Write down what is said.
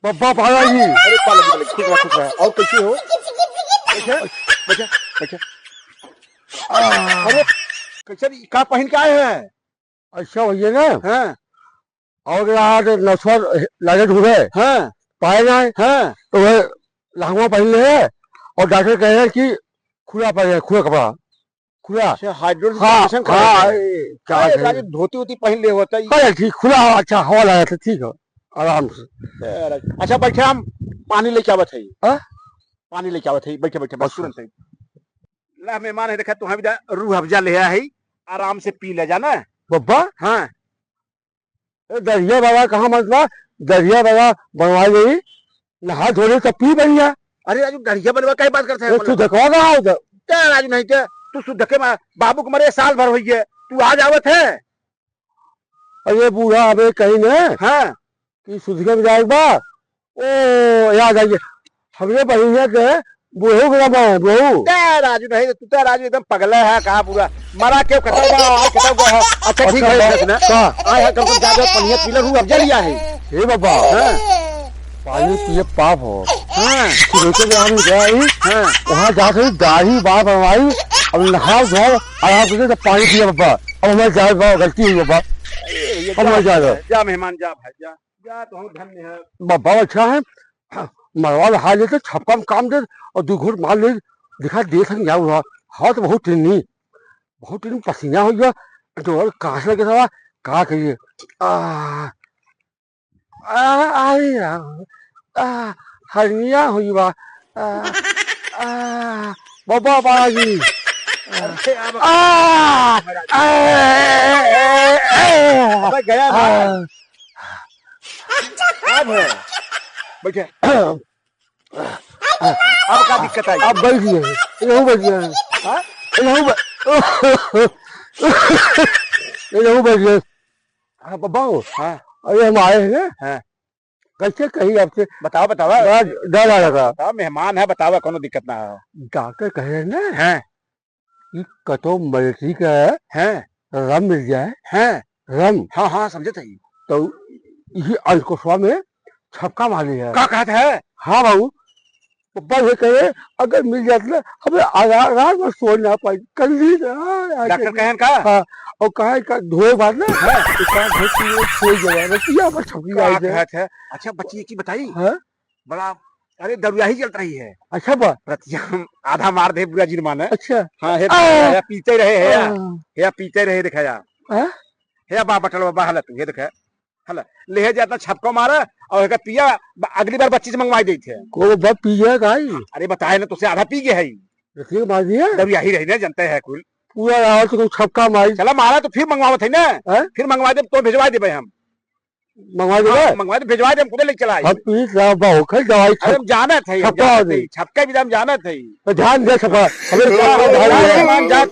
बब्बा पाला जी। अरे पाला जी खुश रहा और कैसे हो? बच्चा बच्चा बच्चा अरे कैसे का पहन के आए हैं? अच्छा भैया ना हाँ और आज नसर लगे ढूंढे हाँ पाए ना हाँ तो वह लहंगा पहन ले है और डॉक्टर कह रहे हैं कि खुला पहने खुला कपड़ा खुला। अच्छा हाइड्रोजन हाँ हाँ क्या धोती वोती पहन ले होता है। अरे ठीक खुला अच्छा हवा लगा था ठीक है आराम से। अच्छा बैठे हम पानी लेके आवत है। हाँ? पानी लेके आवत है बैठे बैठे बस तुरंत ला मेहमान है देखा तुम्हें भी रूह अफजा ले है आराम से पी ले जाना। बब्बा हाँ दरिया बाबा कहाँ मतलब दरिया बाबा बनवा गई नहा धोने तब पी बढ़िया। अरे राजू डरिया बनवा का बात करते हैं तू देखवा कहा उधर क्या राजू नहीं क्या तू शुद्ध के बाबू को मरे साल भर हुई है तू आज आवत है। अरे बूढ़ा अबे कहीं न हाँ कि शुद्ध के जाए बा ओ याद आइए हमने बढ़िया के बूढ़ो के बहू राजू नहीं तू तो राजू एकदम पगला है कहा पूरा मरा के अच्छा ठीक है आया कम से ज्यादा पनिया पीलर हूँ अब लिया है। हे बाबा हाँ पानी पिए पाप हो। हाँ हाँ वहाँ जाकर दाढ़ी बाल बनवाई अब नहा धो आराम करके तो पानी पिया बाबा अब हमारे जाए बाबा गलती हुई बाबा हमारे जा मेहमान जा भाई जा जा तो हम धन्य है बाबा अच्छा है मरवा लहा लेते छपका में काम दे और दो घूट मार ले दिखा दे सक जाऊ रहा हाँ तो बहुत टिन्नी पसीना हो गया तो कांस लगे था कहा करिए हरनिया हुई बा बाबा बाजी गया अब है बैठे अब क्या दिक्कत आई? अब बैठ गए यहूँ बैठ गए यहूँ बैठ गए हाँ बाबा हाँ अरे हम आए हैं हाँ कैसे कहीं आपसे बताओ बताओ डर आ रहा बताओ मेहमान है बताओ कोनो दिक्कत ना हो। डॉक्टर कह रहे हैं ना हैं कि कतो मलेट्री का हैं रम मिल जाए हैं रम हाँ हाँ समझे थे तो ये अंकुशवा में छपका मारी है क्या कहते है? हाँ बाबू पप्पा ये कहे अगर मिल जाते ना हमें आराम में सो ना पाए कर ली डॉक्टर कहें का हाँ और कहा धोए बाद ना छपकी आई है। अच्छा बच्ची की बताई है बड़ा अरे दरुया ही चलता रही है। अच्छा बा रतिया आधा मार दे पूरा जुर्माना। अच्छा हाँ है पीते रहे है पीते रहे दिखाया है बा बटल बाबा हला तू ये देखा हला ले जाता छपको मारा और पिया अगली बार बच्ची से मंगवाई दी थे को बाप पी गया गाई अरे बताए ना तुझसे आधा पी गया है मार दिया दरुया ही रही ना जनते है कुल पूरा रहा तो छपका मारी चला मारा तो फिर मंगवाओ थे ना फिर मंगवा दे तो भिजवा दे भाई हम मंगवा दे मंगवा दे भिजवा दे हम खुद लेके चला अब पीस दवाई हम जाना थे छपका भी हम जाना थे ध्यान दे छपा जा